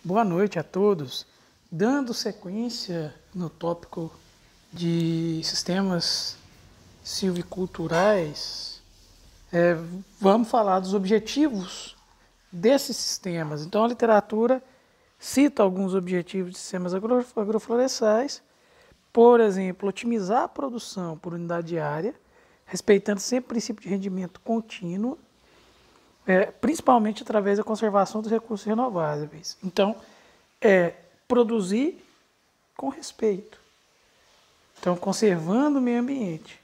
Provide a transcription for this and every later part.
Boa noite a todos. Dando sequência no tópico de sistemas silviculturais, vamos falar dos objetivos desses sistemas. Então, a literatura cita alguns objetivos de sistemas agroflorestais, por exemplo, otimizar a produção por unidade diária, respeitando sempre o princípio de rendimento contínuo, principalmente através da conservação dos recursos renováveis. Então, produzir com respeito. Então, conservando o meio ambiente.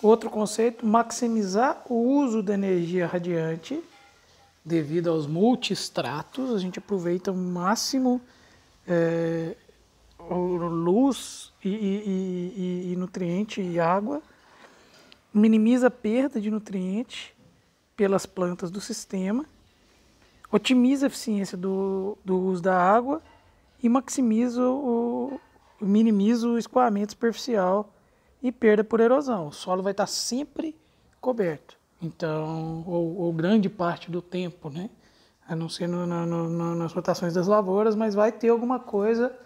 Outro conceito, maximizar o uso da energia radiante devido aos multistratos. A gente aproveita o máximo luz e nutriente e água. Minimiza a perda de nutriente pelas plantas do sistema. Otimiza a eficiência do uso da água e minimiza o escoamento superficial e perda por erosão. O solo vai estar sempre coberto, então, ou grande parte do tempo, né? A não ser nas rotações das lavouras, mas vai ter alguma coisa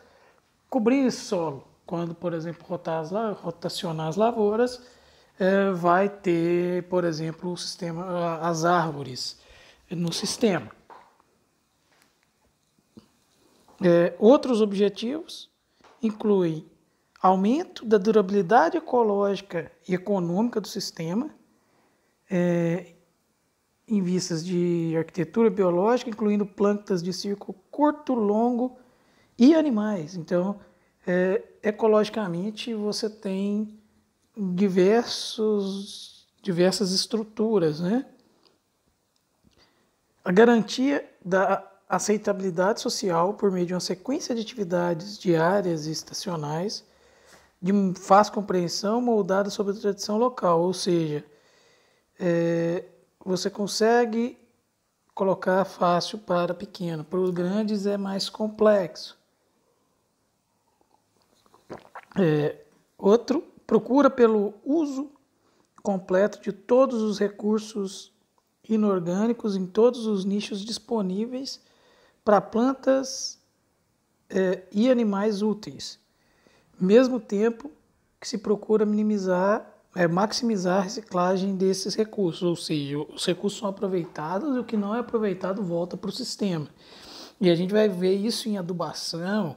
cobrindo esse solo. Quando, por exemplo, rotacionar as lavouras, vai ter, por exemplo, o sistema, as árvores no sistema. Outros objetivos incluem aumento da durabilidade ecológica e econômica do sistema, em vistas de arquitetura biológica, incluindo plantas de ciclo curto, longo e animais. Então, ecologicamente, você tem diversas estruturas, né? A garantia da aceitabilidade social por meio de uma sequência de atividades diárias e estacionais de fácil compreensão moldada sobre a tradição local, ou seja, você consegue colocar fácil para pequeno, para os grandes é mais complexo. Outro, procura pelo uso completo de todos os recursos inorgânicos em todos os nichos disponíveis para plantas e animais úteis, mesmo tempo que se procura maximizar a reciclagem desses recursos, ou seja, os recursos são aproveitados e o que não é aproveitado volta para o sistema. E a gente vai ver isso em adubação,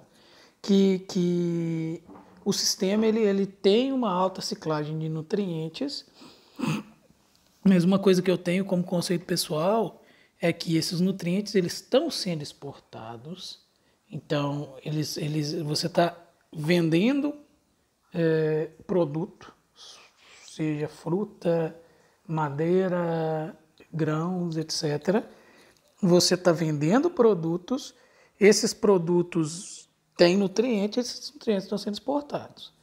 que o sistema ele tem uma alta ciclagem de nutrientes, mas uma coisa que eu tenho como conceito pessoal é que esses nutrientes eles estão sendo exportados, então você está vendendo produto, seja fruta, madeira, grãos, etc. Você está vendendo produtos, esses produtos têm nutrientes, esses nutrientes estão sendo exportados.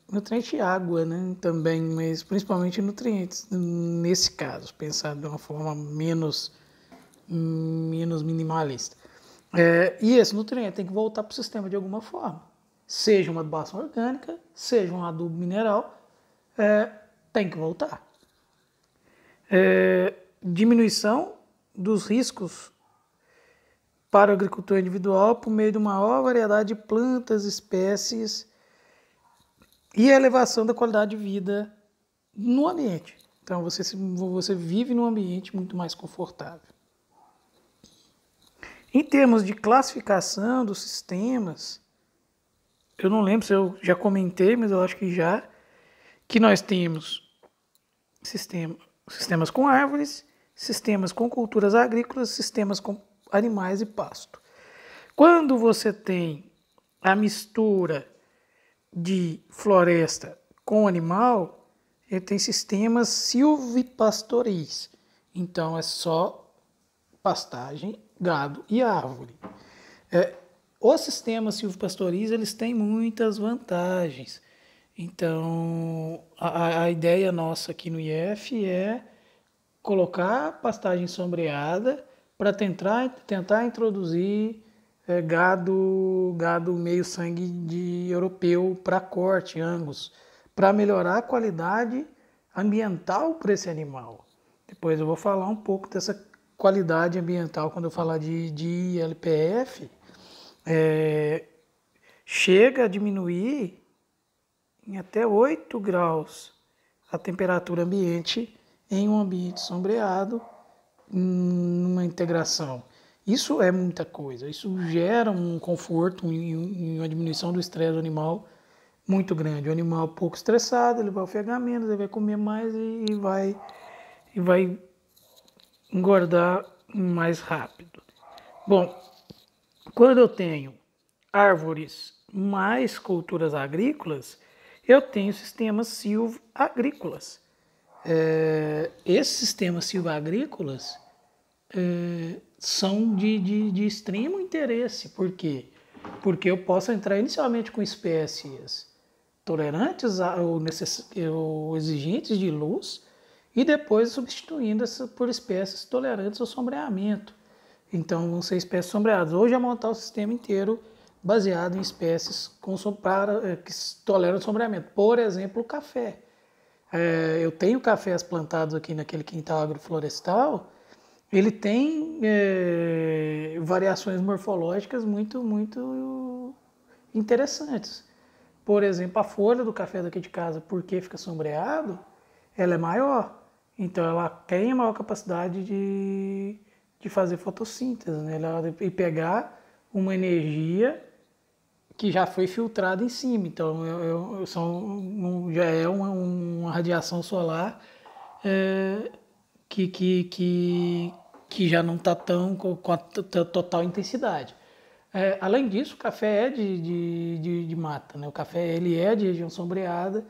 Nutriente e água, né, também, mas principalmente nutrientes, nesse caso, pensado de uma forma menos minimalista. E esse nutriente tem que voltar para o sistema de alguma forma. Seja uma adubação orgânica, seja um adubo mineral, tem que voltar. Diminuição dos riscos para o agricultor individual por meio de uma maior variedade de plantas, espécies e a elevação da qualidade de vida no ambiente. Então, você vive num ambiente muito mais confortável. Em termos de classificação dos sistemas, eu não lembro se eu já comentei, mas eu acho que já, que nós temos sistemas com árvores, sistemas com culturas agrícolas, sistemas com animais e pasto. Quando você tem a mistura de floresta com animal, ele tem sistemas silvipastoris. Então, é só pastagem, gado e árvore. Os sistemas silvipastoris, eles têm muitas vantagens. Então, a ideia nossa aqui no IF é colocar pastagem sombreada para tentar introduzir gado meio sangue de europeu para corte, Angus, para melhorar a qualidade ambiental para esse animal. Depois eu vou falar um pouco dessa qualidade ambiental, quando eu falar de ILPF, chega a diminuir em até 8 graus a temperatura ambiente em um ambiente sombreado, numa integração. Isso é muita coisa, isso gera um conforto e uma diminuição do estresse do animal muito grande. O animal pouco estressado, ele vai ofegar menos, ele vai comer mais e vai engordar mais rápido. Bom, quando eu tenho árvores mais culturas agrícolas, eu tenho sistemas silvo-agrícolas. Esses sistemas silvo-agrícolas são de extremo interesse. Por quê? Porque eu posso entrar inicialmente com espécies tolerantes ou exigentes de luz e depois substituindo por espécies tolerantes ao sombreamento. Então vão ser espécies sombreadas. Hoje é montar o sistema inteiro baseado em espécies que toleram sombreamento. Por exemplo, o café. Eu tenho cafés plantados aqui naquele quintal agroflorestal. Ele tem variações morfológicas muito interessantes. Por exemplo, a folha do café daqui de casa, porque fica sombreado, ela é maior. Então ela tem maior capacidade de fazer fotossíntese, né? E pegar uma energia que já foi filtrada em cima. Então já é uma radiação solar que já não está tão com a total intensidade. Além disso, o café é de mata, né? O café ele é de região sombreada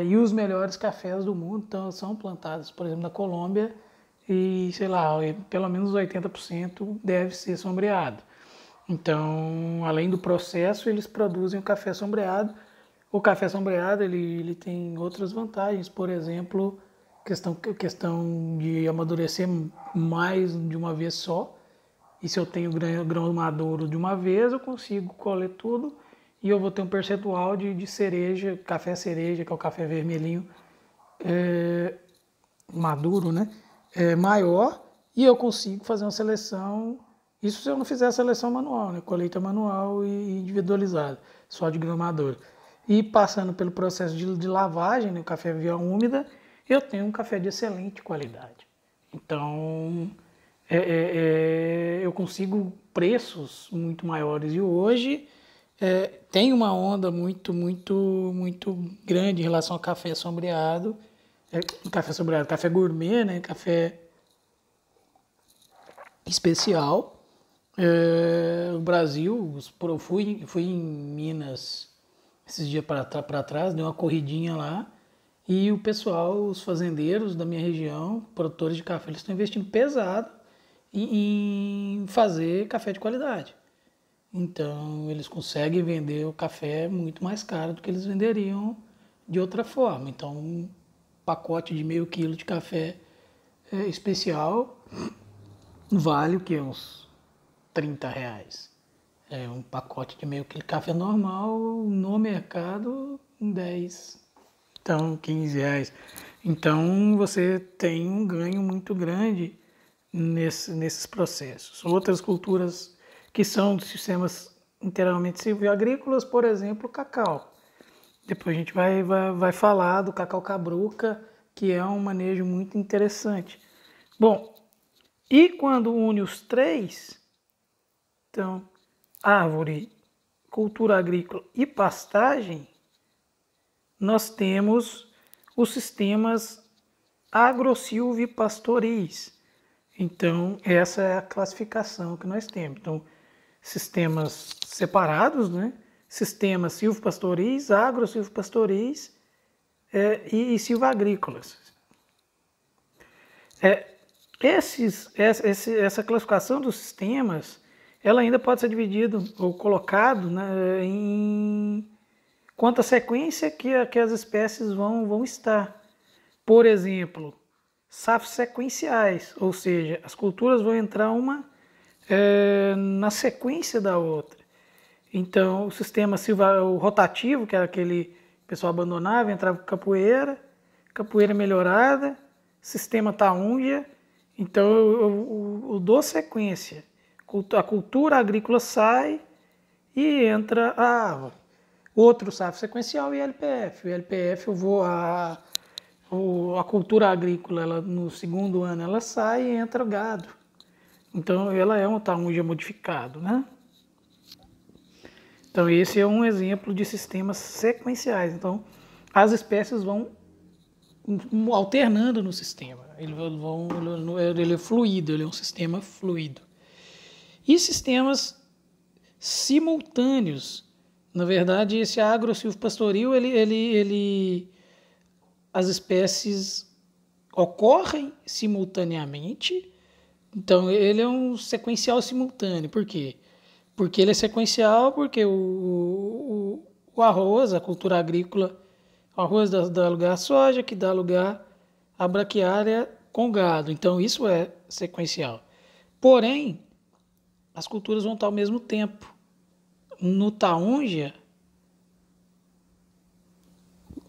e os melhores cafés do mundo são plantados, por exemplo, na Colômbia e, sei lá, pelo menos 80% deve ser sombreado. Então, além do processo, eles produzem o café sombreado. O café sombreado ele tem outras vantagens, por exemplo, questão de amadurecer mais de uma vez só. E se eu tenho grão maduro de uma vez, eu consigo colher tudo e eu vou ter um percentual de cereja, café cereja, que é o café vermelhinho maduro, né? Maior, e eu consigo fazer uma seleção. Isso se eu não fizer a seleção manual, né? Colheita manual e individualizada, só de grão maduro. E passando pelo processo de lavagem, né? O café via úmida, eu tenho um café de excelente qualidade. Então, eu consigo preços muito maiores. E hoje tem uma onda muito grande em relação ao café sombreado. Café gourmet, né? Café especial. O Brasil, eu fui em Minas esses dias para trás, dei uma corridinha lá. E o pessoal, os fazendeiros da minha região, produtores de café, eles estão investindo pesado em fazer café de qualidade. Então, eles conseguem vender o café muito mais caro do que eles venderiam de outra forma. Então, um pacote de meio quilo de café especial vale o que? Uns R$30. Um pacote de meio quilo de café normal no mercado, 10. Então, R$15. Então, você tem um ganho muito grande nesses processos. Outras culturas que são de sistemas inteiramente silvio-agrícolas, por exemplo, o cacau. Depois a gente vai falar do cacau cabruca, que é um manejo muito interessante. Bom, e quando une os três, então, árvore, cultura agrícola e pastagem, nós temos os sistemas agro-silvipastoris. Então, essa é a classificação que nós temos. Então, sistemas separados, né? Sistemas silvopastoris, agro-silvopastoris e silvagrícolas. Essa classificação dos sistemas, ela ainda pode ser dividida ou colocado, né, quanto à sequência que as espécies vão estar. Por exemplo, safras sequenciais, ou seja, as culturas vão entrar uma na sequência da outra. Então, o sistema o rotativo, que era aquele que o pessoal abandonava, entrava com capoeira melhorada, sistema taúngia, Então eu dou sequência. A cultura agrícola sai e entra a árvore. Outro safra sequencial e LPF. O LPF eu vou a cultura agrícola, ela, no segundo ano ela sai e entra o gado. Então ela é um taunja modificado, né? Então esse é um exemplo de sistemas sequenciais. Então as espécies vão alternando no sistema. Ele é fluido, ele é um sistema fluido. E sistemas simultâneos. Na verdade, esse agrosilvopastoril, as espécies ocorrem simultaneamente. Então, ele é um sequencial simultâneo. Por quê? Porque ele é sequencial, porque o arroz, a cultura agrícola, o arroz dá lugar à soja, que dá lugar à braquiária com gado. Então, isso é sequencial. Porém, as culturas vão estar ao mesmo tempo. No taunja,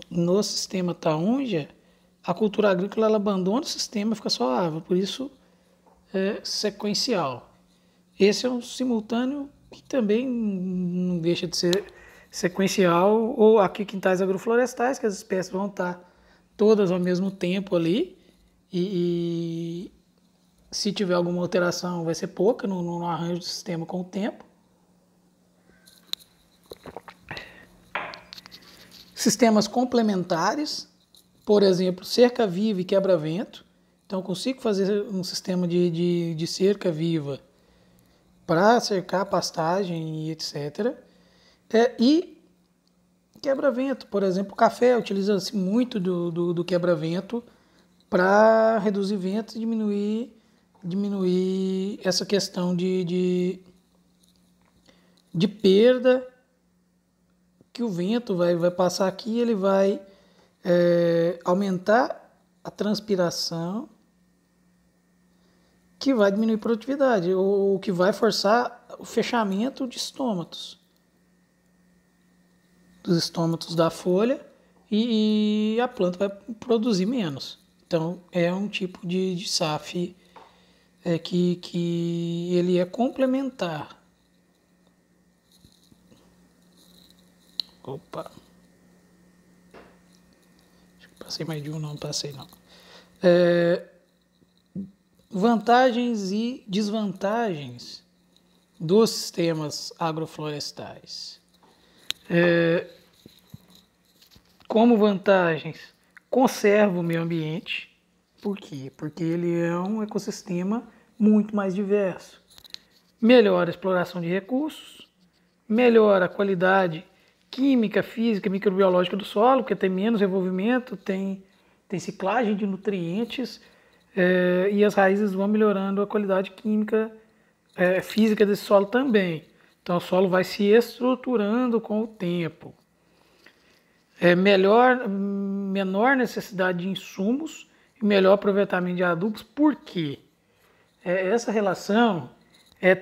no sistema taunja, a cultura agrícola ela abandona o sistema e fica só árvore. Por isso, é sequencial. Esse é um simultâneo que também não deixa de ser sequencial, ou aqui quintais agroflorestais, que as espécies vão estar todas ao mesmo tempo ali, e se tiver alguma alteração vai ser pouca no arranjo do sistema com o tempo. Sistemas complementares, por exemplo, cerca viva e quebra-vento. Então, eu consigo fazer um sistema de cerca viva para cercar a pastagem e etc. E quebra-vento, por exemplo, o café utiliza-se muito do quebra-vento para reduzir ventos e diminuir essa questão de perda que o vento vai passar aqui, ele vai aumentar a transpiração, que vai diminuir a produtividade, ou que vai forçar o fechamento de estômatos, dos estômatos da folha, e a planta vai produzir menos. Então, é um tipo de SAF que ele é complementar. Opa! Acho que passei mais de um, não passei não. Vantagens e desvantagens dos sistemas agroflorestais. Como vantagens, conserva o meio ambiente. Por quê? Porque ele é um ecossistema muito mais diverso. Melhora a exploração de recursos, melhora a qualidade química, física, microbiológica do solo, porque tem menos envolvimento, tem ciclagem de nutrientes, e as raízes vão melhorando a qualidade química, física desse solo também. Então o solo vai se estruturando com o tempo. Menor necessidade de insumos e melhor aproveitamento de adubos. Por quê? Essa relação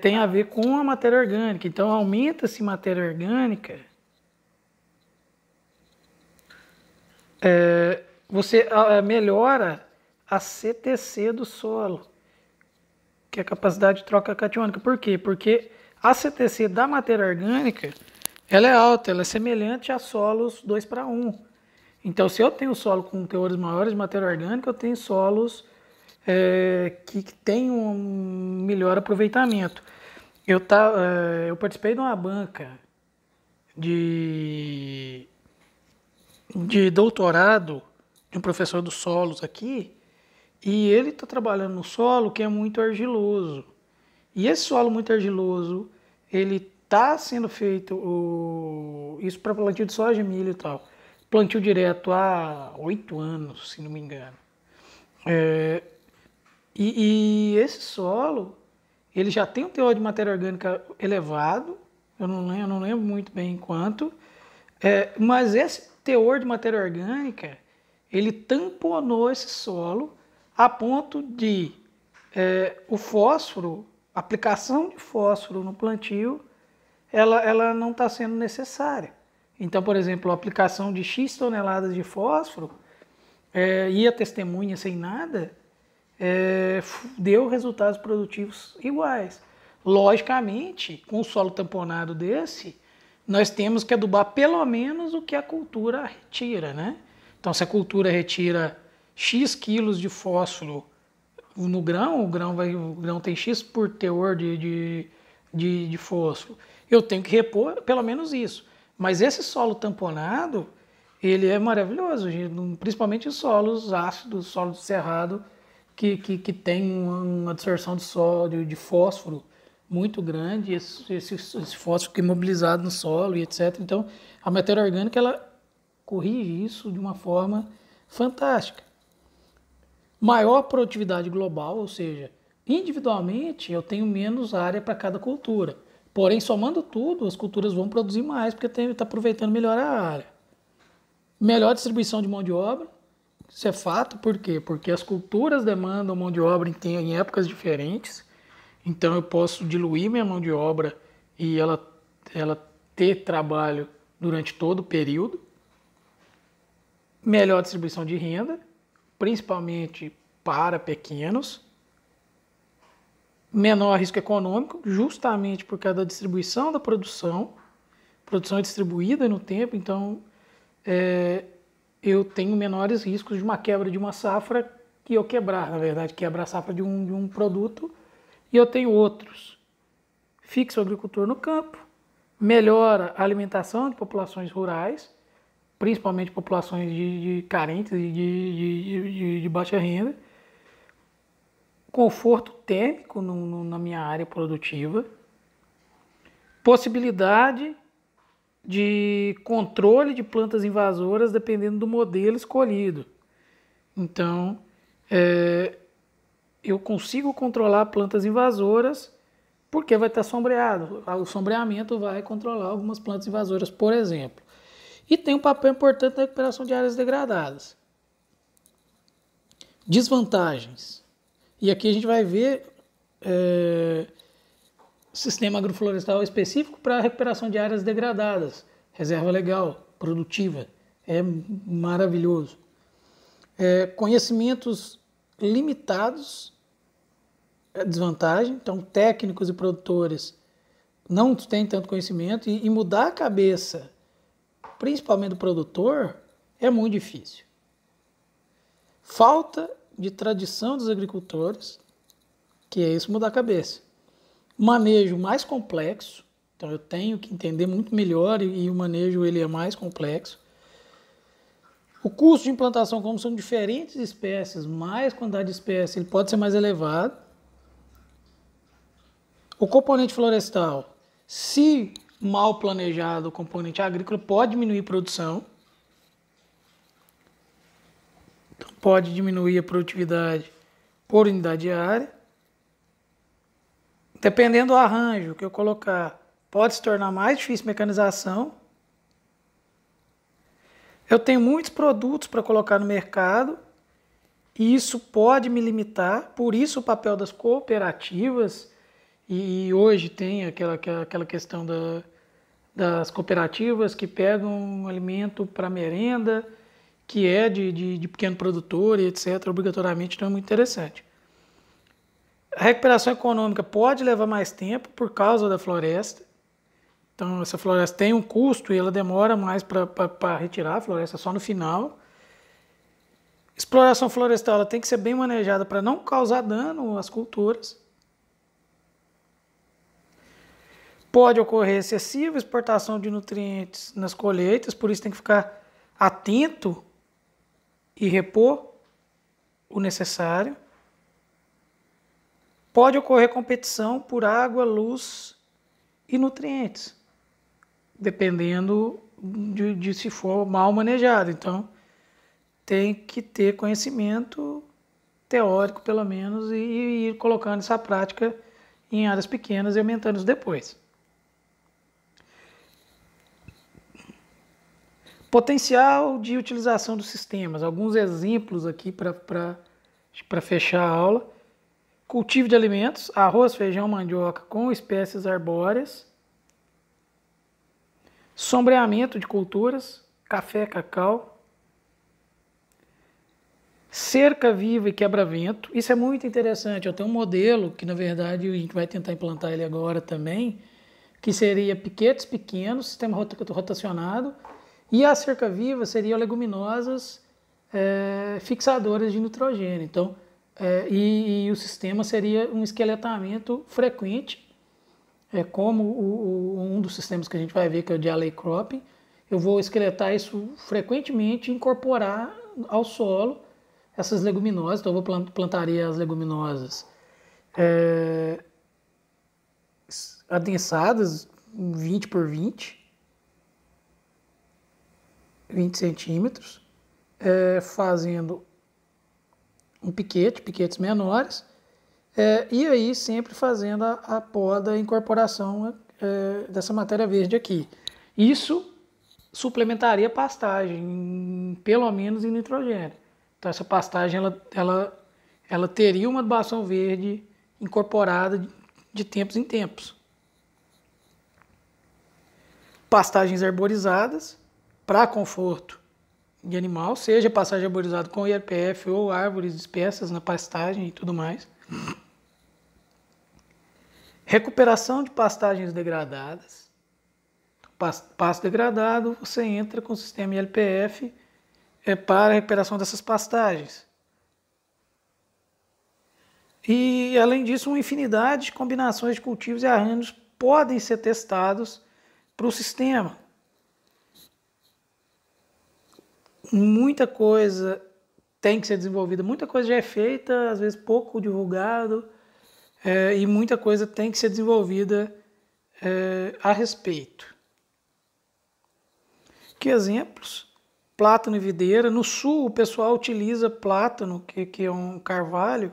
tem a ver com a matéria orgânica. Então aumenta-se matéria orgânica, você melhora a CTC do solo, que é a capacidade de troca catiônica. Por quê? Porque a CTC da matéria orgânica ela é alta, ela é semelhante a solos 2:1. Então, se eu tenho solo com teores maiores de matéria orgânica, eu tenho solos que têm um melhor aproveitamento. Eu participei de uma banca de doutorado de um professor dos solos aqui, e ele está trabalhando no solo que é muito argiloso. E esse solo muito argiloso, ele está sendo feito, isso para plantio de soja, milho e tal, plantio direto há 8 anos, se não me engano. E esse solo, ele já tem um teor de matéria orgânica elevado, eu não lembro muito bem quanto, mas esse teor de matéria orgânica, ele tamponou esse solo a ponto de o fósforo, a aplicação de fósforo no plantio, ela não está sendo necessária. Então, por exemplo, a aplicação de X toneladas de fósforo e a testemunha sem nada, deu resultados produtivos iguais. Logicamente, com um solo tamponado desse, nós temos que adubar pelo menos o que a cultura retira, né? Então, se a cultura retira X quilos de fósforo no grão, o grão tem X por teor de fósforo, eu tenho que repor pelo menos isso. Mas esse solo tamponado, ele é maravilhoso, principalmente os solos ácidos, solo cerrado, que tem uma absorção de sódio, de fósforo muito grande, esse fósforo que é imobilizado no solo e etc. Então, a matéria orgânica, ela corrige isso de uma forma fantástica. Maior produtividade global, ou seja, individualmente eu tenho menos área para cada cultura. Porém, somando tudo, as culturas vão produzir mais, porque está aproveitando melhor a área. Melhor distribuição de mão de obra, isso é fato, por quê? Porque as culturas demandam mão de obra em épocas diferentes, então eu posso diluir minha mão de obra e ela ter trabalho durante todo o período. Melhor distribuição de renda, principalmente para pequenos. Menor risco econômico, justamente por causa da distribuição da produção. A produção é distribuída no tempo, então eu tenho menores riscos de uma quebra de uma safra que eu quebrar, na verdade, quebra a safra de um produto e eu tenho outros. Fixa o agricultor no campo, melhora a alimentação de populações rurais, principalmente populações de carentes e de baixa renda, conforto térmico na minha área produtiva, possibilidade de controle de plantas invasoras dependendo do modelo escolhido. Então, eu consigo controlar plantas invasoras porque vai estar sombreado. O sombreamento vai controlar algumas plantas invasoras, por exemplo. E tem um papel importante na recuperação de áreas degradadas. Desvantagens. E aqui a gente vai ver sistema agroflorestal específico para a recuperação de áreas degradadas. Reserva legal, produtiva. É maravilhoso. Conhecimentos limitados é desvantagem. Então, técnicos e produtores não têm tanto conhecimento e mudar a cabeça, principalmente do produtor, é muito difícil. Falta de tradição dos agricultores, que é isso mudar a cabeça. Manejo mais complexo, então eu tenho que entender muito melhor e o manejo ele é mais complexo. O custo de implantação, como são diferentes espécies, mais quantidade de espécies, ele pode ser mais elevado. O componente florestal, se mal planejado, o componente agrícola pode diminuir a produção. Então, pode diminuir a produtividade por unidade de área. Dependendo do arranjo que eu colocar, pode se tornar mais difícil a mecanização. Eu tenho muitos produtos para colocar no mercado e isso pode me limitar, por isso o papel das cooperativas, e hoje tem aquela questão das cooperativas que pegam um alimento para merenda, que é de pequeno produtor e etc., obrigatoriamente, então é muito interessante. A recuperação econômica pode levar mais tempo por causa da floresta. Então, essa floresta tem um custo e ela demora mais para retirar a floresta só no final. Exploração florestal ela tem que ser bem manejada para não causar dano às culturas. Pode ocorrer excessiva exportação de nutrientes nas colheitas, por isso tem que ficar atento e repor o necessário. Pode ocorrer competição por água, luz e nutrientes, dependendo de se for mal manejado. Então, tem que ter conhecimento teórico, pelo menos, e ir colocando essa prática em áreas pequenas e aumentando isso depois. Potencial de utilização dos sistemas. Alguns exemplos aqui para fechar a aula. Cultivo de alimentos, arroz, feijão, mandioca com espécies arbóreas. Sombreamento de culturas, café, cacau. cerca viva e quebra-vento. Isso é muito interessante. Eu tenho um modelo que, na verdade, a gente vai tentar implantar ele agora também, que seria piquetes pequenos, sistema rotacionado, e a cerca viva seriam leguminosas fixadoras de nitrogênio. Então, e o sistema seria um esqueletamento frequente, como um dos sistemas que a gente vai ver, que é o de alley cropping. Eu vou esqueletar isso frequentemente e incorporar ao solo essas leguminosas. Então, eu plantaria as leguminosas adensadas, 20 por 20 centímetros, fazendo um piquetes menores, e aí sempre fazendo a poda, a incorporação dessa matéria verde aqui. Isso suplementaria a pastagem, pelo menos em nitrogênio. Então essa pastagem ela teria uma adubação verde incorporada de tempos em tempos. Pastagens arborizadas para conforto de animal, seja pastagem arborizada com IRPF ou árvores dispersas na pastagem e tudo mais. Recuperação de pastagens degradadas. Pasto degradado, você entra com o sistema ILPF para a recuperação dessas pastagens. E, além disso, uma infinidade de combinações de cultivos e arranjos podem ser testados para o sistema. Muita coisa tem que ser desenvolvida, muita coisa já é feita, às vezes pouco divulgado, e muita coisa tem que ser desenvolvida a respeito. Que exemplos? Plátano e videira. No sul, o pessoal utiliza plátano, que é um carvalho,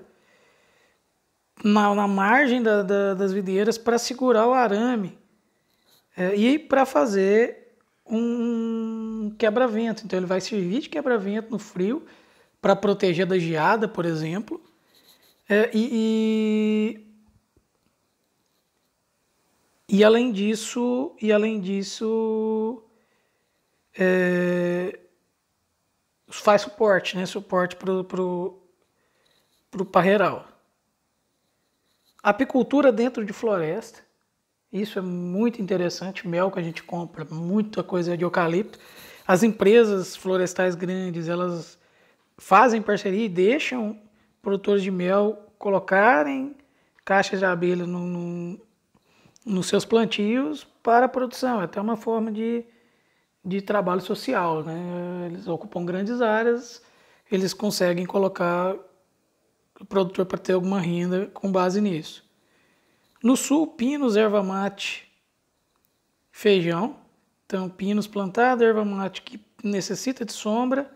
na margem das videiras para segurar o arame e para fazer um quebra-vento. Então ele vai servir de quebra-vento no frio para proteger da geada, por exemplo. Além disso, faz suporte, né? Suporte pro parreiral. Apicultura dentro de floresta. Isso é muito interessante. Mel que a gente compra, muita coisa de eucalipto. As empresas florestais grandes, elas fazem parceria e deixam produtores de mel colocarem caixas de abelha nos seus plantios para a produção. É até uma forma de trabalho social, né? Eles ocupam grandes áreas, eles conseguem colocar o produtor para ter alguma renda com base nisso. No sul, pinos, erva mate, feijão. Então, pinos plantados, erva mate que necessita de sombra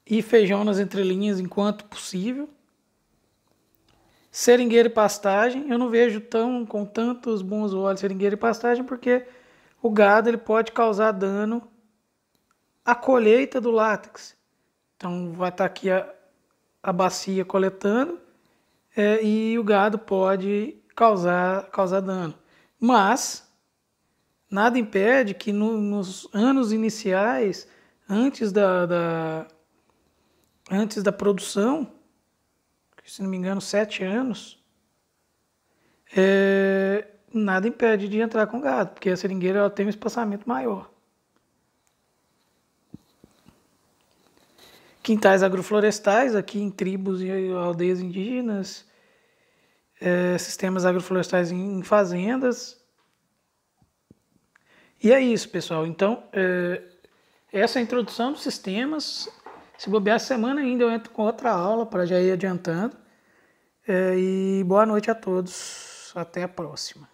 e feijão nas entrelinhas enquanto possível. Seringueira e pastagem. Eu não vejo com tantos bons olhos seringueira e pastagem porque o gado ele pode causar dano à colheita do látex. Então vai estar aqui a bacia coletando e o gado pode causar dano. Mas nada impede que nos anos iniciais, antes da produção, se não me engano 7 anos, nada impede de entrar com gado, porque a seringueira ela tem um espaçamento maior. Quintais agroflorestais, aqui em tribos e aldeias indígenas, sistemas agroflorestais em fazendas. E é isso, pessoal. Então, essa é a introdução dos sistemas. Se bobear essa semana ainda, eu entro com outra aula para já ir adiantando. E boa noite a todos. Até a próxima.